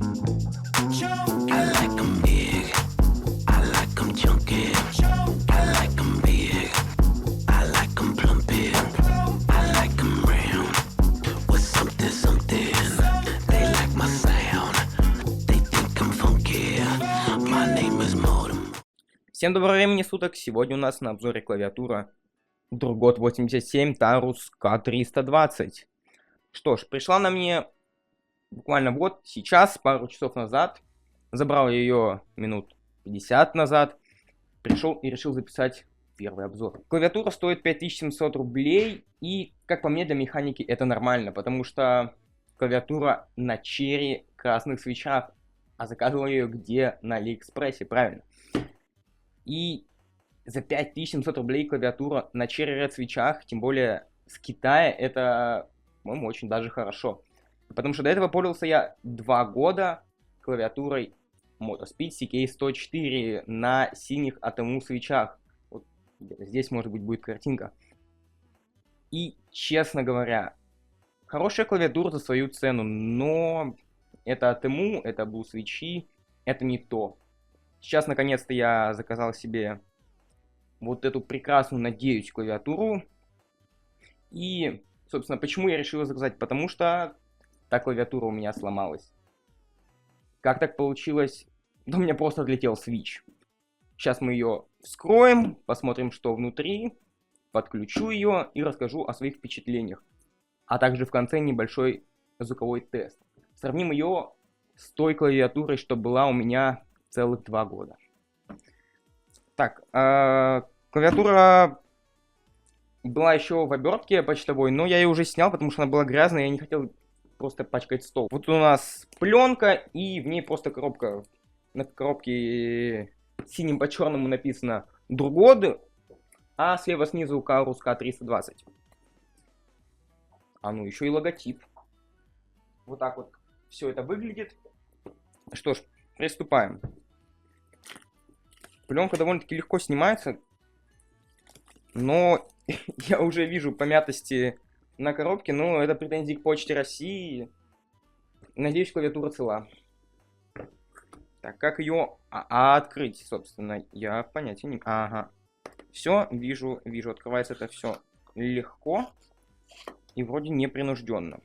I like 'em big, I like 'em chunky, I like 'em big, I like 'em plumpy, I like 'em round, with something, something. They like my sound, they think I'm funky. My name is Modem. Всем доброго времени суток, сегодня у нас на обзоре клавиатура Durgot 87 Tarus K320. Что ж, пришла на мне буквально вот сейчас, пару часов назад. Забрал ее минут 50 назад. Пришел и решил записать первый обзор. Клавиатура стоит 5700 рублей. И, как по мне, для механики это нормально. Потому что клавиатура на черри красных свечах. А заказывал ее где? На Алиэкспрессе, правильно. И за 5700 рублей клавиатура на черри Red свечах, тем более с Китая, это, по-моему, очень даже хорошо. Потому что до этого пользовался я 2 года клавиатурой Motospeed CK104 на синих ATEMU свечах. Вот здесь, может быть, будет картинка. И, честно говоря, хорошая клавиатура за свою цену, но это ATEMU, это Blue свечи, это не то. Сейчас, наконец-то, я заказал себе вот эту прекрасную, надеюсь, клавиатуру. И, собственно, почему я решил ее заказать? Потому что та клавиатура у меня сломалась. Как так получилось? Да у меня просто отлетел свич. Сейчас мы ее вскроем, посмотрим, что внутри, подключу ее и расскажу о своих впечатлениях. А также в конце небольшой звуковой тест. Сравним ее с той клавиатурой, что была у меня целых 2 года. Так, клавиатура была еще в обертке почтовой, но я ее уже снял, потому что она была грязная, я не хотел просто пачкать стол. Вот у нас пленка, и в ней просто коробка. На коробке синим по черному написано Durgot, а слева снизу Tarus K320. А ну, еще и логотип. Вот так вот все это выглядит. Что ж, приступаем. Пленка довольно-таки легко снимается, но я уже вижу помятости на коробке, но это претензии к Почте России. Надеюсь, клавиатура цела. Так, как ее открыть, собственно, я понятия не... Ага. Все, вижу, открывается это все легко и вроде непринужденно.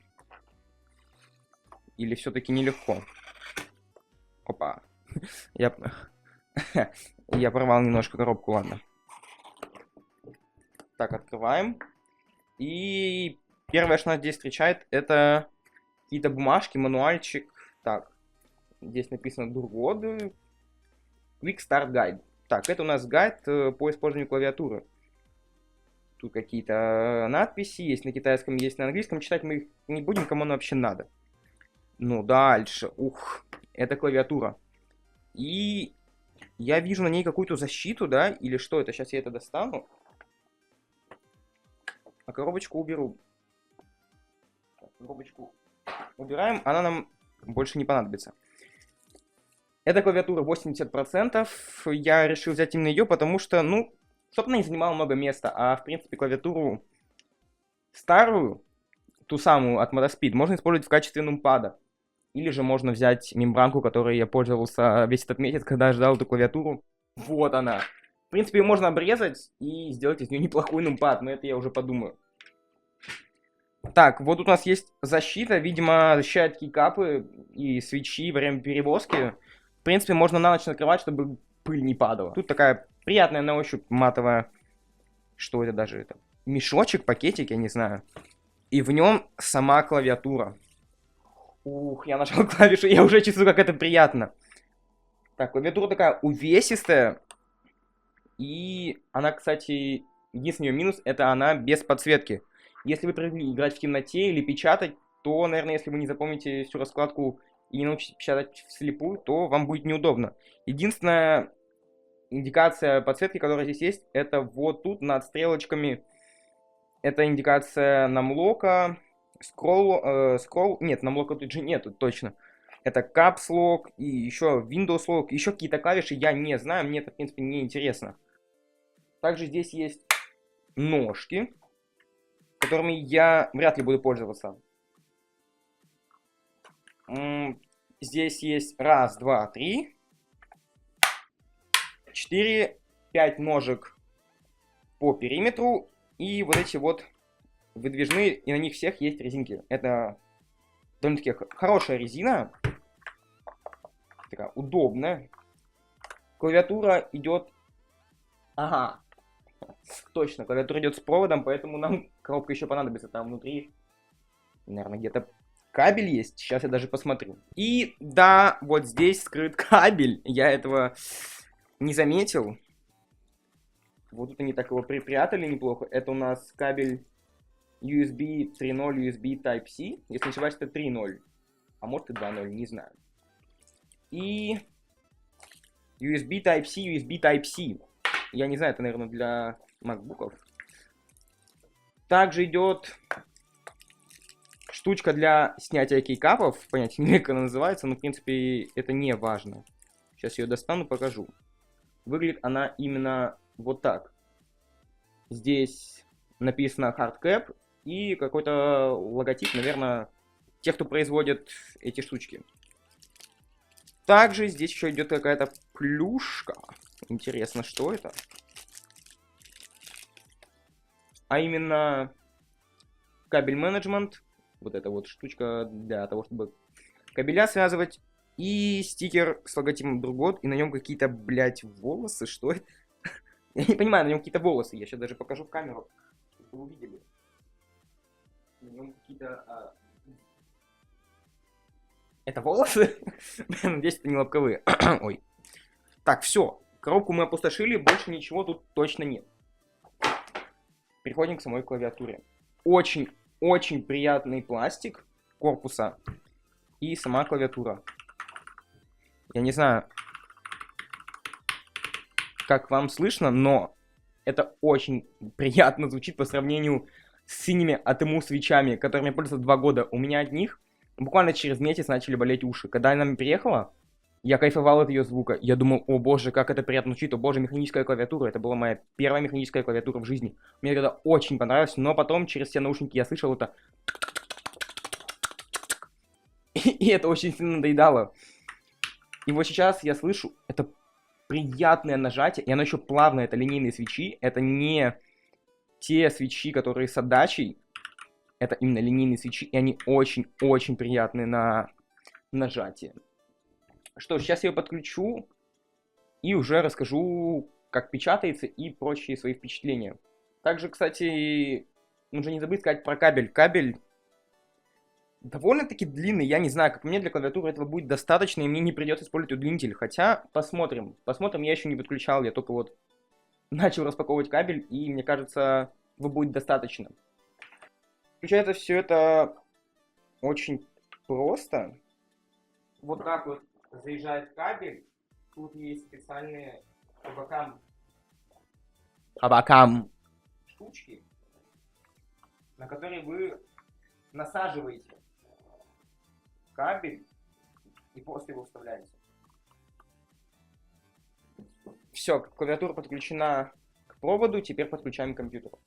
Или все-таки нелегко? Опа. Я порвал немножко коробку, ладно. Так, открываем. И первое, что нас здесь встречает, это какие-то бумажки, мануальчик. Так, здесь написано Durgot Quick Start Guide. Так, это у нас гайд по использованию клавиатуры. Тут какие-то надписи, есть на китайском, есть на английском. Читать мы их не будем, кому оно вообще надо. Ну, дальше. Ух, это клавиатура. И я вижу на ней какую-то защиту, да? Или что это? Сейчас я это достану. А коробочку уберу. Так, коробочку убираем, она нам больше не понадобится. Эта клавиатура 80%. Я решил взять именно ее, потому что, ну, собственно, не занимала много места. А, в принципе, клавиатуру старую, ту самую от Motospeed, можно использовать в качестве нумпада. Или же можно взять мембранку, которой я пользовался весь этот месяц, когда ждал эту клавиатуру. Вот она. В принципе, ее можно обрезать и сделать из нее неплохой нумпад, но это я уже подумаю. Так, вот тут у нас есть защита, видимо, защищает кейкапы и свечи во время перевозки. В принципе, можно на ночь накрывать, чтобы пыль не падала. Тут такая приятная на ощупь матовая... Что это даже? Это? Мешочек, пакетик, я не знаю. И в нем сама клавиатура. Ух, я нажал клавишу, я уже чувствую, как это приятно. Так, клавиатура такая увесистая. И она, кстати, единственный ее минус, это она без подсветки. Если вы привыкли играть в темноте или печатать, то, наверное, если вы не запомните всю раскладку и не научитесь печатать вслепую, то вам будет неудобно. Единственная индикация подсветки, которая здесь есть, это вот тут над стрелочками. Это индикация намлока, скролл, нет, намлока тут же нету, точно. Это Caps Lock и еще Windows Lock, еще какие-то клавиши я не знаю, мне это, в принципе, не интересно. Также здесь есть ножки, которыми я вряд ли буду пользоваться. здесь есть раз, два, три, 4, 5 ножек по периметру. И вот эти вот выдвижные, и на них всех есть резинки. Это довольно-таки хорошая резина. Такая удобная. Клавиатура идет... Ага. Точно, клавиатура идет с проводом, поэтому нам коробка еще понадобится. Там внутри, наверное, где-то кабель есть. Сейчас я даже посмотрю. И да, вот здесь скрыт кабель. Я этого не заметил. Вот тут они так его припрятали неплохо. Это у нас кабель USB 3.0, USB Type-C. Если не ошибаюсь, это 3.0. А может и 2.0, не знаю. И USB Type-C, USB Type-C. Я не знаю, это, наверное, для макбуков. Также идет штучка для снятия кейкапов. Понятия не знаю, как она называется, но, в принципе, это не важно. Сейчас ее достану, покажу. Выглядит она именно вот так. Здесь написано hardcap и какой-то логотип, наверное, тех, кто производит эти штучки. Также здесь еще идет какая-то плюшка. Интересно, что это? А именно кабель менеджмент. Вот эта вот штучка для того, чтобы кабеля связывать. И стикер с логотипом Другот. И на нем какие-то, блядь, волосы. Что это? Я не понимаю, на нем какие-то волосы. Я сейчас даже покажу в камеру, чтобы вы увидели. На нем какие-то... Это волосы? Надеюсь, это не лобковые. Ой. Так, все. Коробку мы опустошили. Больше ничего тут точно нет. Переходим к самой клавиатуре. Очень приятный пластик корпуса. И сама клавиатура. Я не знаю, как вам слышно, но это очень приятно звучит по сравнению с синими Atemu свечами, которыми я пользовался 2 года. У меня от них буквально через месяц начали болеть уши. Когда она приехала, я кайфовал от ее звука. Я думал, о боже, как это приятно звучит, о боже, механическая клавиатура. Это была моя первая механическая клавиатура в жизни. Мне это очень понравилось, но потом через все наушники я слышал это. И это очень сильно надоедало. И вот сейчас я слышу, это приятное нажатие, и оно еще плавное, это линейные свечи, это не те свечи, которые с отдачей, это именно линейные свечи, и они очень приятные на нажатие. Что ж, сейчас я ее подключу и уже расскажу, как печатается и прочие свои впечатления. Также, кстати, нужно не забыть сказать про кабель. Кабель довольно-таки длинный, я не знаю, как мне для клавиатуры этого будет достаточно, и мне не придется использовать удлинитель. Хотя, посмотрим. Посмотрим, я еще не подключал, я только вот начал распаковывать кабель, и мне кажется, его будет достаточно. Включается все это очень просто. Вот так вот заезжает кабель. Тут есть специальные по бокам штучки, на которые вы насаживаете кабель и после его вставляете. Все, клавиатура подключена к проводу, теперь подключаем к компьютеру.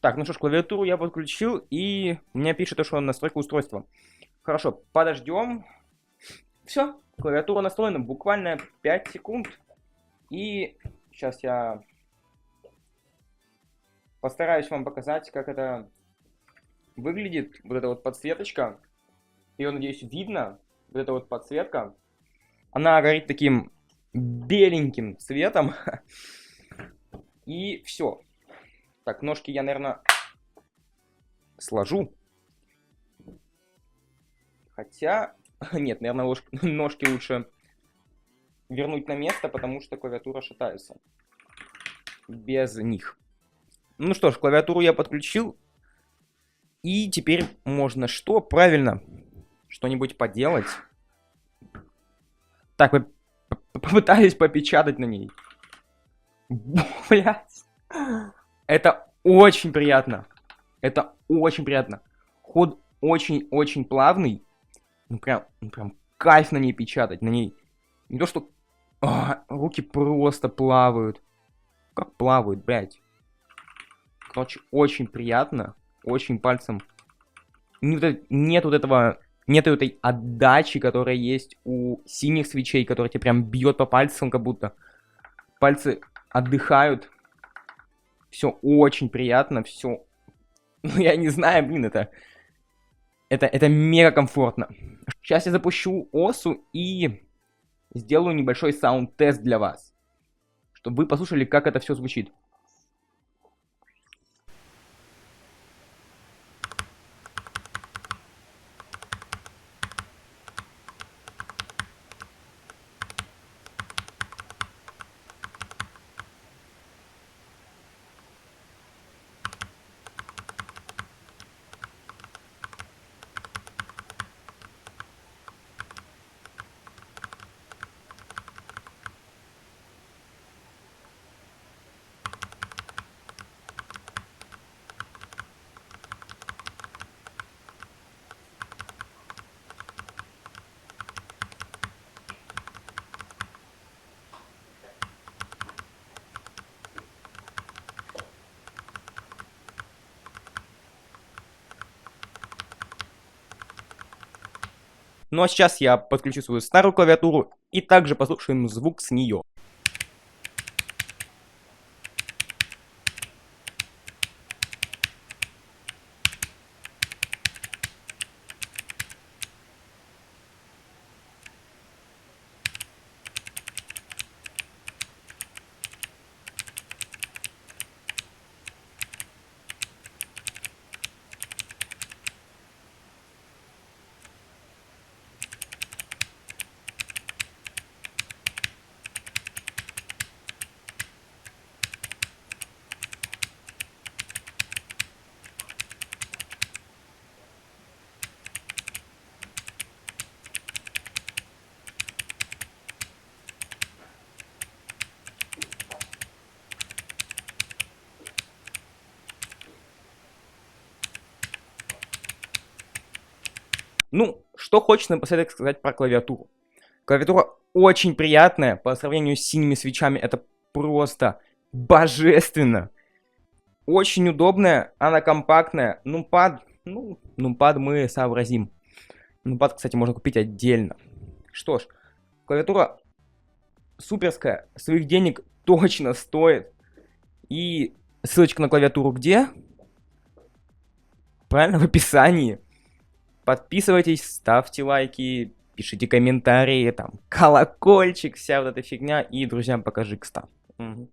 Так, ну что ж, клавиатуру я подключил, и мне пишет, что настройка устройства. Хорошо, подождем. Все, клавиатура настроена, буквально 5 секунд. И сейчас я постараюсь вам показать, как это выглядит. Вот эта вот подсветочка. Ее, надеюсь, видно. Вот эта вот подсветка. Она горит таким беленьким цветом. И все. Так, ножки я, наверное, сложу. Хотя... Нет, наверное, ножки лучше вернуть на место, потому что клавиатура шатается. Без них. Ну что ж, клавиатуру я подключил. И теперь можно что? Правильно. Что-нибудь поделать. Так, попытаюсь попечатать на ней. Блять. Это очень приятно. Это очень приятно. Ход очень плавный. Ну прям кайф на ней печатать. На ней не то что... руки просто плавают. Как плавают, блядь. Короче, очень приятно. Очень пальцем. Нет вот этого Нету этой отдачи, которая есть у синих свечей, которая тебе прям бьет по пальцам, как будто пальцы отдыхают. Все очень приятно, все. Ну, я не знаю, блин, это мега комфортно. Сейчас я запущу осу и сделаю небольшой саунд-тест для вас, чтобы вы послушали, как это все звучит. Ну а сейчас я подключу свою старую клавиатуру и также послушаем звук с нее. Ну, что хочется напоследок сказать про клавиатуру. Клавиатура очень приятная, по сравнению с синими свечами это просто божественно. Очень удобная, она компактная. Нумпад мы сообразим. Нумпад, кстати, можно купить отдельно. Что ж, клавиатура суперская, своих денег точно стоит. И ссылочка на клавиатуру где? Правильно, в описании. Подписывайтесь, ставьте лайки, пишите комментарии, там, колокольчик, вся вот эта фигня. И друзьям покажи кста. Угу.